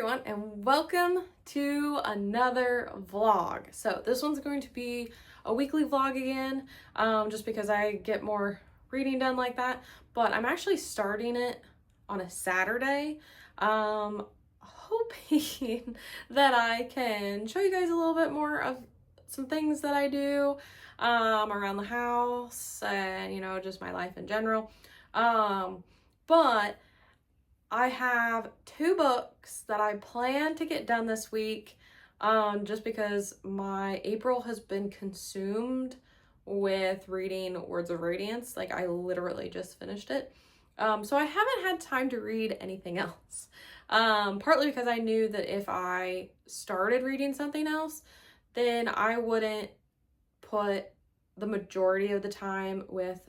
everyone, and welcome to another vlog. So this one's going to be a weekly vlog again, just because I get more reading done like that, but I'm actually starting it on a Saturday, hoping that I can show you guys a little bit more of some things that I do around the house and, just my life in general. But I have 2 books that I plan to get done this week, just because my April has been consumed with reading Words of Radiance. Like, I literally just finished it. So I haven't had time to read anything else. Partly because I knew that if I started reading something else, then I wouldn't put the majority of the time with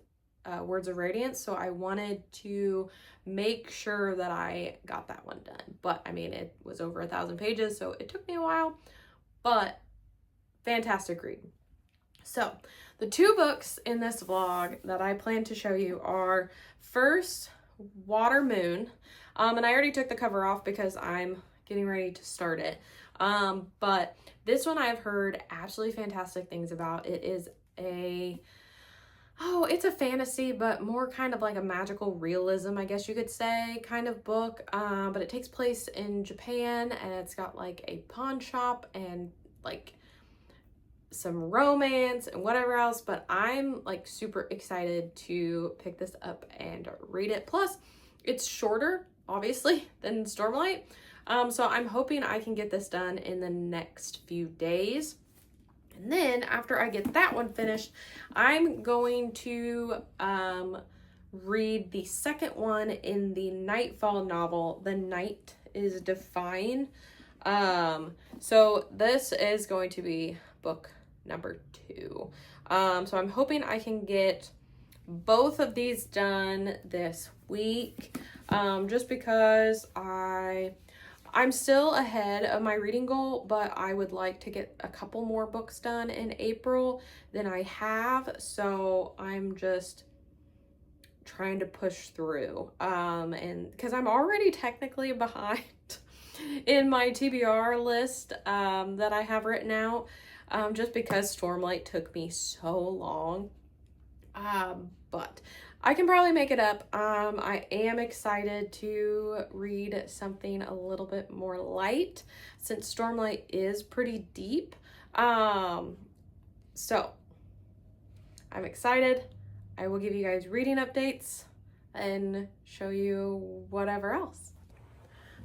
Words of Radiance. So I wanted to make sure that I got that one done. But I mean, it was over 1,000 pages, so it took me a while, but fantastic read. So the 2 books in this vlog that I plan to show you are first Water Moon. And I already took the cover off because I'm getting ready to start it. But this one I've heard absolutely fantastic things about. It is it's a fantasy, but more kind of like a magical realism, I guess you could say, kind of book. But it takes place in Japan, and it's got like a pawn shop and like some romance and whatever else. But I'm like super excited to pick this up and read it. Plus, it's shorter, obviously, than Stormlight. So I'm hoping I can get this done in the next few days. And then after I get that one finished, I'm going to read the second one in the Nightfall novel, The Night is Defying. So this is going to be book number 2. So I'm hoping I can get both of these done this week, just because I'm still ahead of my reading goal, but I would like to get a couple more books done in April than I have. So I'm just trying to push through. And because I'm already technically behind in my TBR list that I have written out, just because Stormlight took me so long. But I can probably make it up. I am excited to read something a little bit more light since Stormlight is pretty deep. So I'm excited. I will give you guys reading updates and show you whatever else.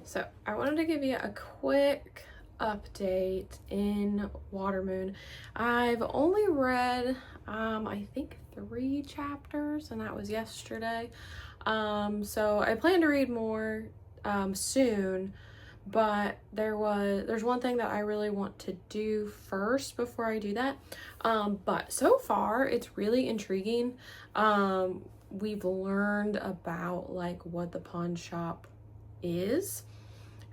So I wanted to give you a quick update in Water Moon. I've only read, I think 3 chapters, and that was yesterday. So I plan to read more soon, but there's one thing that I really want to do first before I do that. But so far it's really intriguing. We've learned about like what the pawn shop is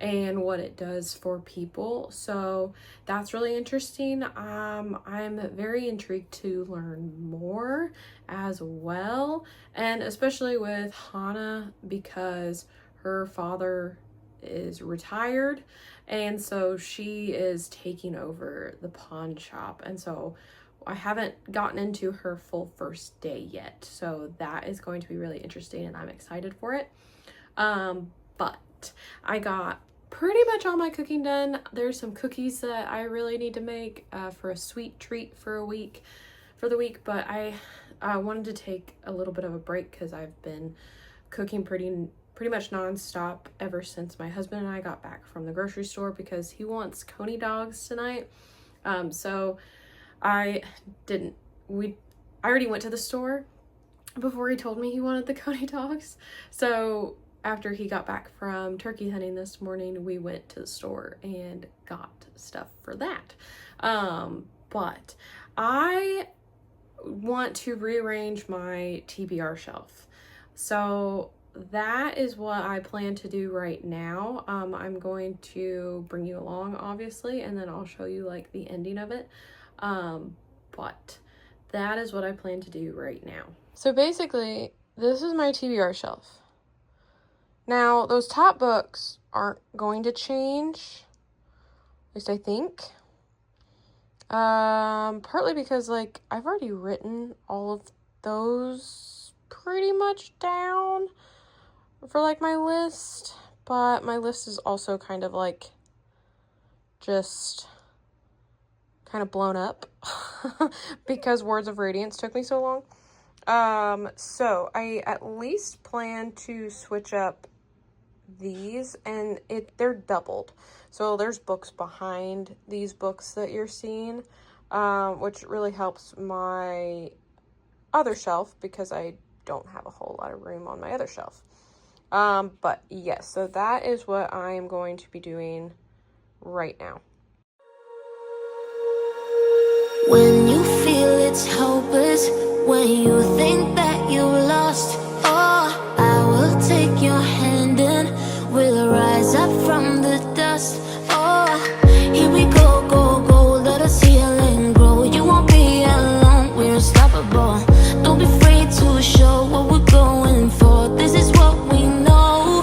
and what it does for people, so that's really interesting. I'm very intrigued to learn more as well, and especially with Hannah, because her father is retired, and so she is taking over the pawn shop, and so I haven't gotten into her full first day yet, so that is going to be really interesting, and I'm excited for it. But I got pretty much all my cooking done. There's some cookies that I really need to make for a sweet treat for the week, but I wanted to take a little bit of a break because I've been cooking pretty much nonstop ever since my husband and I got back from the grocery store, because he wants coney dogs tonight. So I already went to the store before he told me he wanted the coney dogs. So after he got back from turkey hunting this morning, we went to the store and got stuff for that. But I want to rearrange my TBR shelf. So that is what I plan to do right now. I'm going to bring you along, obviously, and then I'll show you like the ending of it. But that is what I plan to do right now. So basically, this is my TBR shelf. Now, those top books aren't going to change. At least I think. Partly because, like, I've already written all of those pretty much down for, like, my list. But my list is also kind of, like, just kind of blown up because Words of Radiance took me so long. So I at least plan to switch up these, and they're doubled. So there's books behind these books that you're seeing, which really helps my other shelf because I don't have a whole lot of room on my other shelf. But yes, so that is what I am going to be doing right now. When you feel it's hopeless, when you think that you lost, oh, I will take your hand and we'll rise up from the dust. Oh, here we go, go, go, let us heal and grow. You won't be alone, we're unstoppable. Don't be afraid to show what we're going for. This is what we know.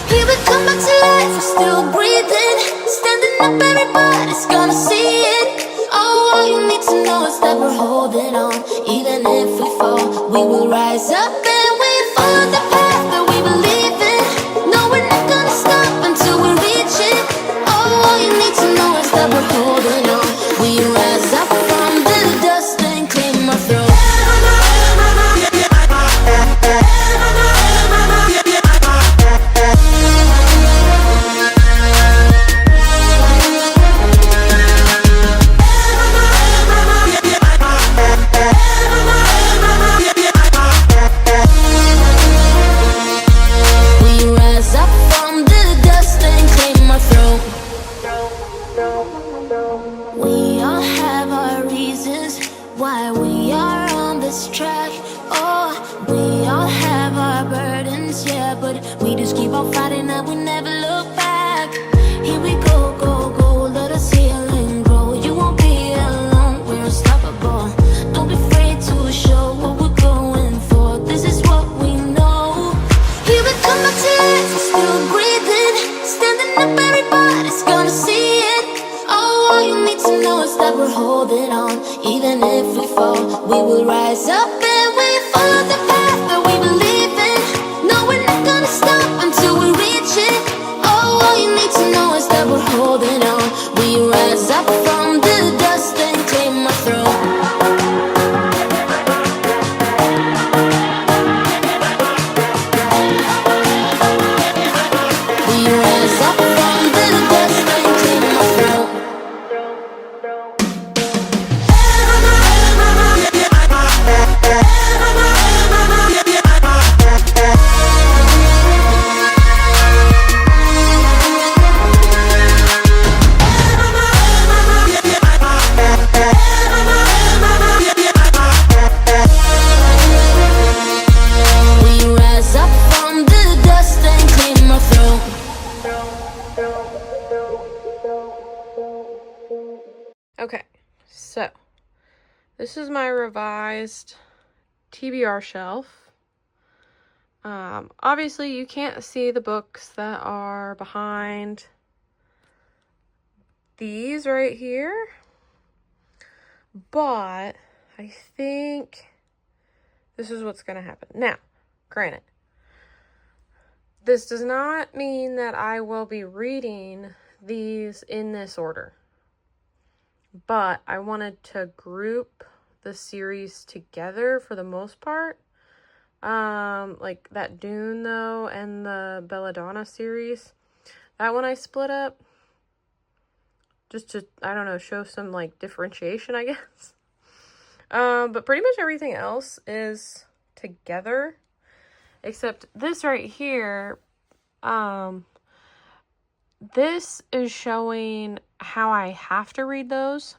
Here we come back to life, we're still breathing. Standing up, everybody's gonna see it. Oh, all you need to know is that we're holding on. Even if we fall, we will rise up and we follow the path that we believe in. No, we're not gonna stop until we reach it. Oh, all you need to know is that we're holding on. We rise up from the dust and claim our throne. We all have our reasons why we are on this track. Oh, we all have our burdens, yeah, but we just keep on fighting and we never look back. Here we go, go, go, let us heal and grow. You won't be alone, we're unstoppable. Don't be afraid to show what we're going for. This is what we know. Here we come back to life, we're still breathing. Standing up, everybody's gonna see it. Oh, all you need to know is that we're holding on. Even if we fall, we will rise up and we follow the path that we believe in. No, we're not gonna stop until we reach it. Oh, all you need to know is that we're holding on. We rise up from the dust and claim our throne. We rise up from the dust and claim our throne. We rise up from the dust and claim our throne. Okay, so this is my revised TBR shelf. Obviously you can't see the books that are behind these right here, but I think this is what's going to happen. Now, granted, this does not mean that I will be reading these in this order, but I wanted to group the series together for the most part. Like that Dune though, and the Belladonna series, that one I split up just to, I don't know, show some like differentiation, I guess. But pretty much everything else is together except this right here. This is showing how I have to read those.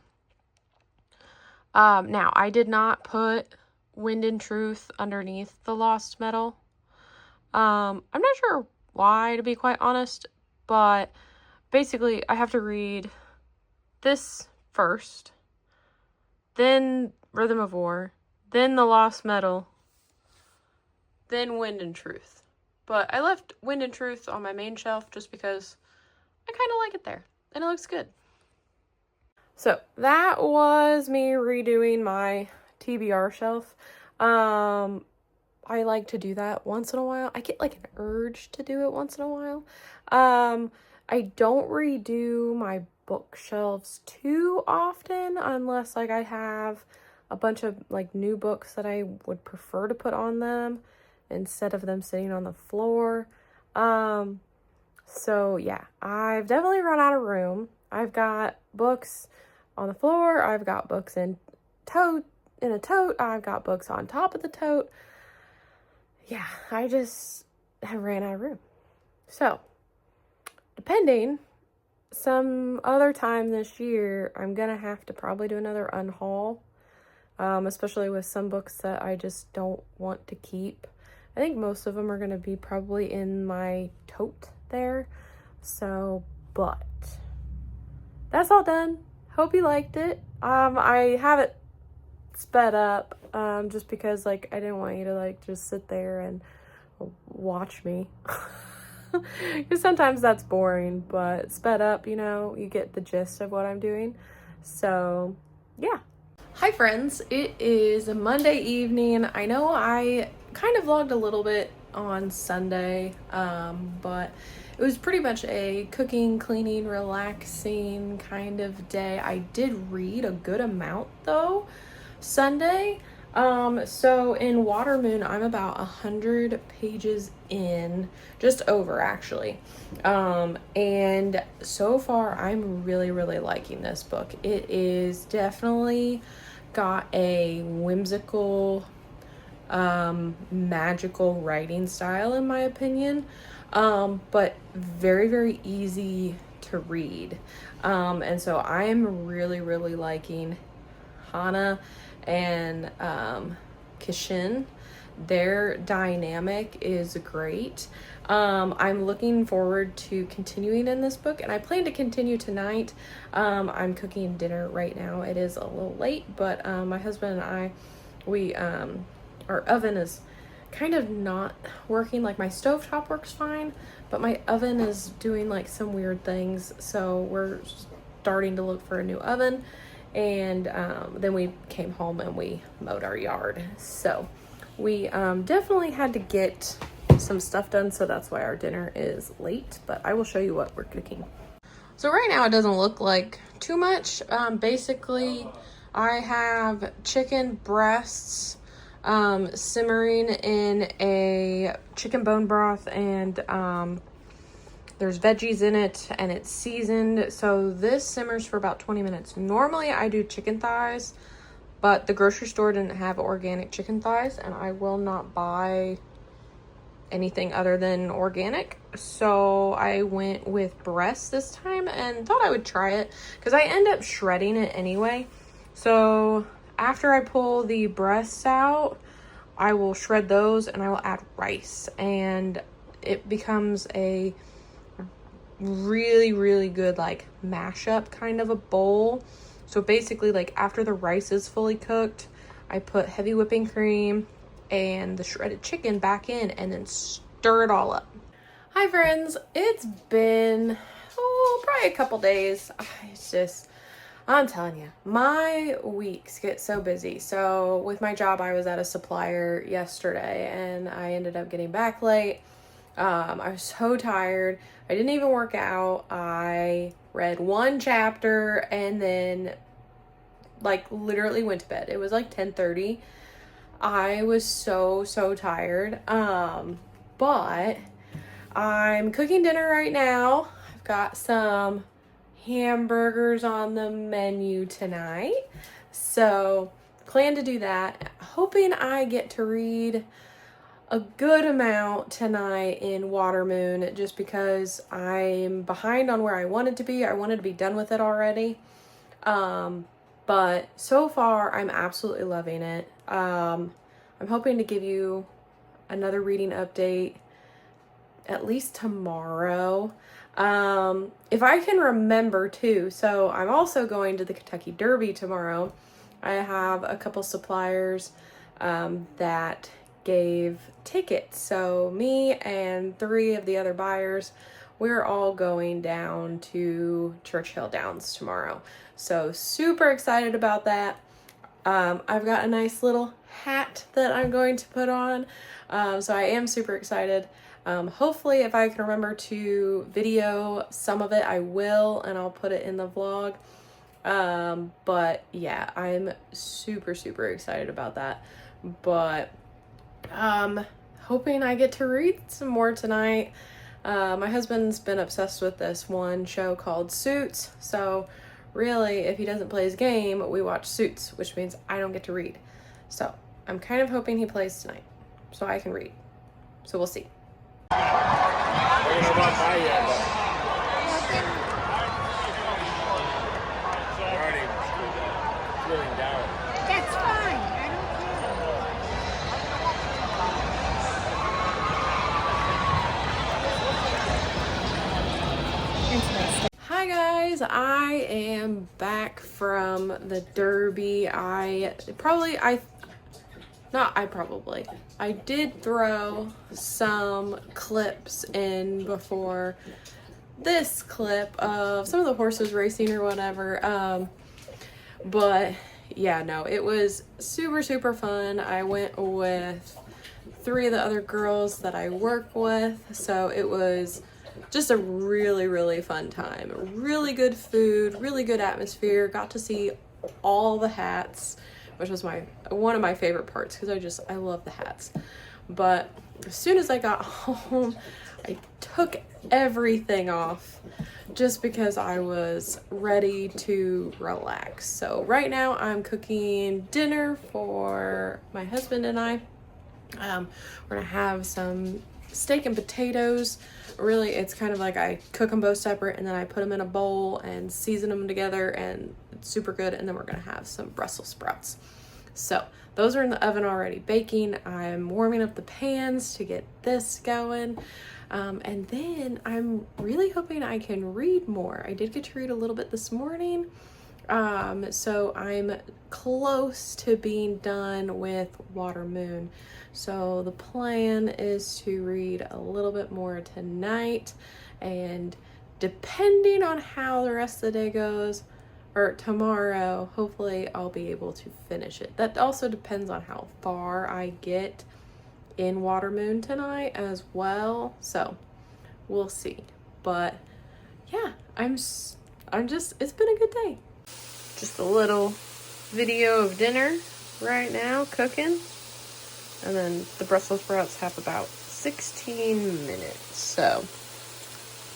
Now I did not put Wind and Truth underneath the Lost Metal. I'm not sure why, to be quite honest, but basically I have to read this first, then Rhythm of War, then the Lost Metal, then Wind and Truth. But I left Wind and Truth on my main shelf just because I kind of like it there, and it looks good. So that was me redoing my TBR shelf. I like to do that once in a while. I get like an urge to do it once in a while. I don't redo my bookshelves too often unless like I have a bunch of like new books that I would prefer to put on them instead of them sitting on the floor. So yeah, I've definitely run out of room. I've got books on the floor. I've got books in a tote. I've got books on top of the tote. Yeah, I just have ran out of room. So, depending, some other time this year, I'm gonna have to probably do another unhaul, especially with some books that I just don't want to keep. I think most of them are gonna be probably in my tote there. So, but that's all done. Hope you liked it. I have it sped up just because like I didn't want you to like just sit there and watch me. Because sometimes that's boring, but sped up, you know, you get the gist of what I'm doing. So yeah. Hi friends, it is a Monday evening. I know I kind of vlogged a little bit on Sunday, but it was pretty much a cooking, cleaning, relaxing kind of day. I did read a good amount though Sunday. So in Watermoon, I'm about 100 pages in, just over actually. And so far I'm really, really liking this book. It is definitely got a whimsical, magical writing style in my opinion. But very, very easy to read. And so I am really, really liking Hannah and Kishin. Their dynamic is great. I'm looking forward to continuing in this book, and I plan to continue tonight. I'm cooking dinner right now. It is a little late, but my husband and I, our oven is kind of not working. Like my stovetop works fine, but my oven is doing like some weird things, so we're starting to look for a new oven. And then we came home and we mowed our yard. So we definitely had to get some stuff done. So that's why our dinner is late. But I will show you what we're cooking. So right now it doesn't look like too much. Basically, I have chicken breasts simmering in a chicken bone broth, and there's veggies in it, and it's seasoned. So this simmers for about 20 minutes. Normally I do chicken thighs, but the grocery store didn't have organic chicken thighs, and I will not buy anything other than organic. So I went with breasts this time and thought I would try it because I end up shredding it anyway. So after I pull the breasts out, I will shred those and I will add rice, and it becomes a really, really good like mashup kind of a bowl. So basically, like after the rice is fully cooked, I put heavy whipping cream and the shredded chicken back in and then stir it all up. Hi friends, it's been probably a couple days. It's just, I'm telling you, my weeks get so busy. So with my job, I was at a supplier yesterday and I ended up getting back late. I was so tired. I didn't even work out. I read one chapter and then like literally went to bed. It was like 10:30. I was so tired. But I'm cooking dinner right now. I've got some hamburgers on the menu tonight. So plan to do that. Hoping I get to read a good amount tonight in Watermoon, just because I'm behind on where I wanted to be. I wanted to be done with it already. But so far I'm absolutely loving it. I'm hoping to give you another reading update at least tomorrow. If I can remember too. So I'm also going to the Kentucky Derby tomorrow. I have a couple suppliers that gave tickets. So me and 3 of the other buyers we're all going down to Churchill Downs tomorrow. So super excited about that. I've got a nice little hat that I'm going to put on. So I am super excited. Hopefully if I can remember to video some of it, I will, and I'll put it in the vlog. But yeah, I'm super, super excited about that. But, hoping I get to read some more tonight. My husband's been obsessed with this one show called Suits. So really, if he doesn't play his game, we watch Suits, which means I don't get to read. So I'm kind of hoping he plays tonight so I can read. So we'll see. That's fine. I don't care. Hi guys, I am back from the Derby. I did throw some clips in before this clip of some of the horses racing or whatever. But yeah, no, it was super, super fun. I went with 3 of the other girls that I work with, so it was just a really, really fun time. Really good food, really good atmosphere. Got to see all the hats, which was one of my favorite parts because I love the hats. But as soon as I got home, I took everything off just because I was ready to relax. So right now I'm cooking dinner for my husband and I. We're gonna have some steak and potatoes. Really, it's kind of like I cook them both separate and then I put them in a bowl and season them together, and it's super good. And then we're gonna have some Brussels sprouts. So those are in the oven already baking. I'm warming up the pans to get this going. And then I'm really hoping I can read more. I did get to read a little bit this morning. So I'm close to being done with Water Moon. So the plan is to read a little bit more tonight, and depending on how the rest of the day goes, or tomorrow, hopefully I'll be able to finish it. That also depends on how far I get in Water Moon tonight as well. So we'll see. But yeah, it's been a good day. Just a little video of dinner right now, cooking. And then the Brussels sprouts have about 16 minutes. So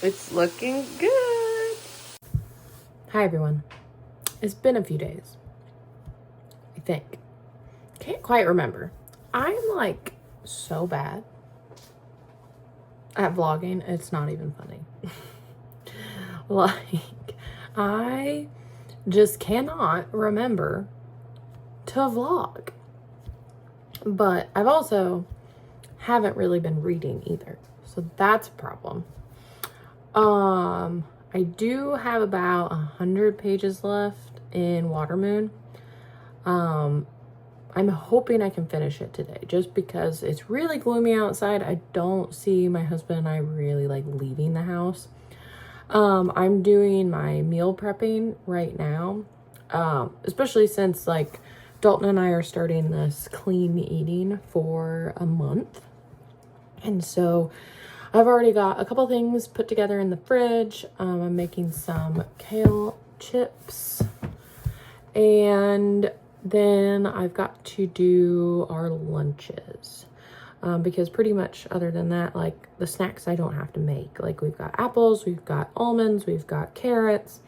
it's looking good. Hi everyone. It's been a few days, I think. Can't quite remember. I'm like so bad at vlogging, it's not even funny. Like, I just cannot remember to vlog. But I've also haven't really been reading either, so that's a problem. I do have about 100 pages left in Water Moon. I'm hoping I can finish it today, just because it's really gloomy outside. I don't see my husband and I really like leaving the house. I'm doing my meal prepping right now, especially since like Dalton and I are starting this clean eating for a month. And so I've already got a couple things put together in the fridge. I'm making some kale chips, and then I've got to do our lunches. Because pretty much other than that, like the snacks I don't have to make. Like we've got apples, we've got almonds, we've got carrots.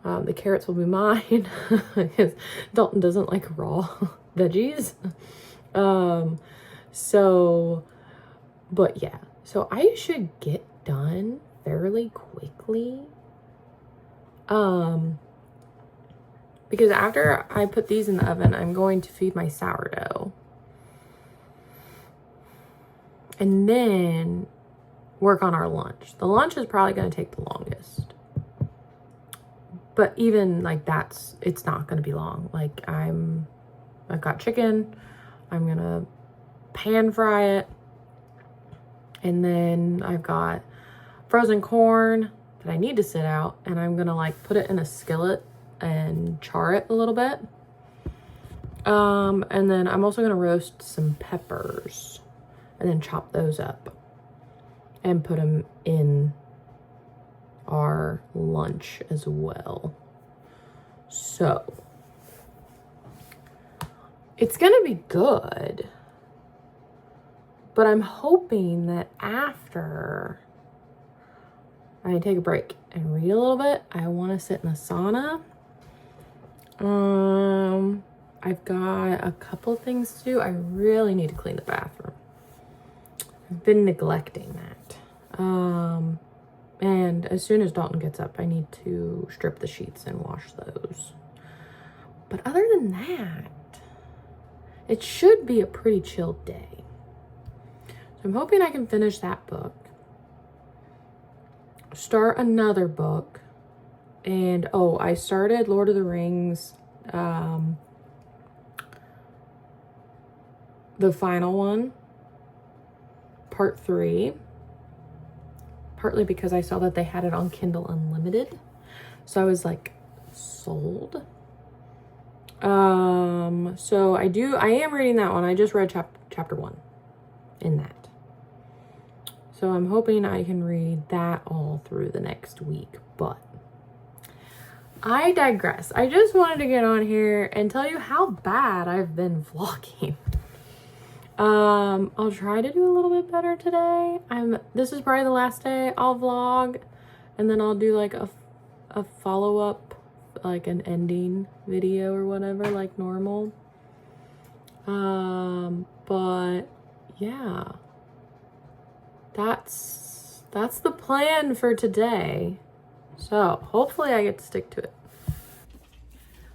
The carrots will be mine because Dalton doesn't like raw veggies. But yeah, so I should get done fairly quickly. Because after I put these in the oven, I'm going to feed my sourdough. And then work on our lunch. The lunch is probably going to take the longest. But even like it's not going to be long. Like I've got chicken. I'm going to pan fry it. And then I've got frozen corn that I need to sit out, and I'm gonna like put it in a skillet and char it a little bit. And then I'm also gonna roast some peppers and then chop those up and put them in our lunch as well. So it's gonna be good, but I'm hoping that after I take a break and read a little bit, I want to sit in a sauna. I've got a couple things to do. I really need to clean the bathroom. I've been neglecting that. And as soon as Dalton gets up, I need to strip the sheets and wash those. But other than that, it should be a pretty chill day. So I'm hoping I can finish that book, start another book, and I started Lord of the Rings, the final one, part 3, partly because I saw that they had it on Kindle Unlimited, so I was like sold. So I am reading that one. I just read chapter 1 in that. So I'm hoping I can read that all through the next week, but I digress. I just wanted to get on here and tell you how bad I've been vlogging. I'll try to do a little bit better today. This is probably the last day I'll vlog, and then I'll do like a follow-up, like an ending video or whatever, like normal. But yeah, that's the plan for today. So hopefully I get to stick to it.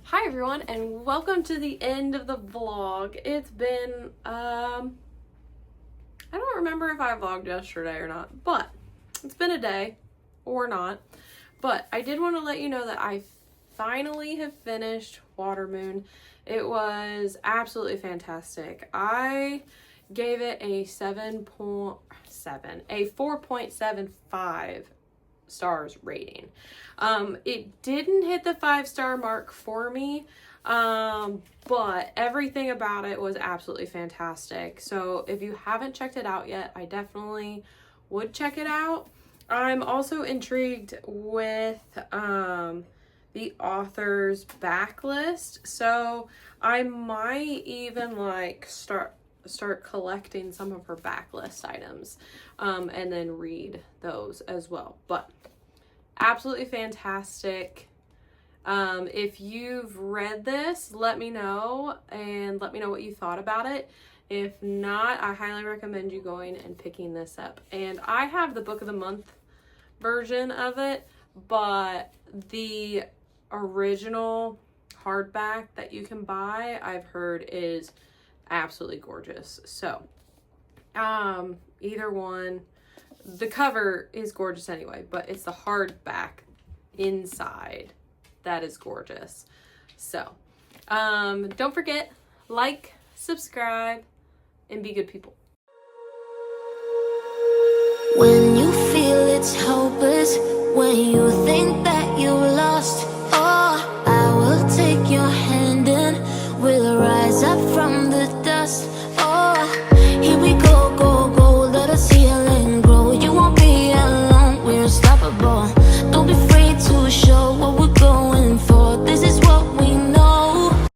Hi everyone, and welcome to the end of the vlog. It's been, I don't remember if I vlogged yesterday or not, but it's been a day or not. But I did want to let you know that I finally have finished Watermoon. It was absolutely fantastic. I gave it a 4.75 stars rating. It didn't hit the 5-star mark for me, but everything about it was absolutely fantastic. So if you haven't checked it out yet, I definitely would check it out. I'm also intrigued with the author's backlist, so I might even like start collecting some of her backlist items, and then read those as well. But absolutely fantastic. If you've read this, let me know, and let me know what you thought about it. If not, I highly recommend you going and picking this up. And I have the book of the month version of it, but the original hardback that you can buy, I've heard, is absolutely gorgeous. So either one. The cover is gorgeous anyway, but it's the hardback inside that is gorgeous. So don't forget, like, subscribe, and be good people. When you feel it's hopeless, when you think that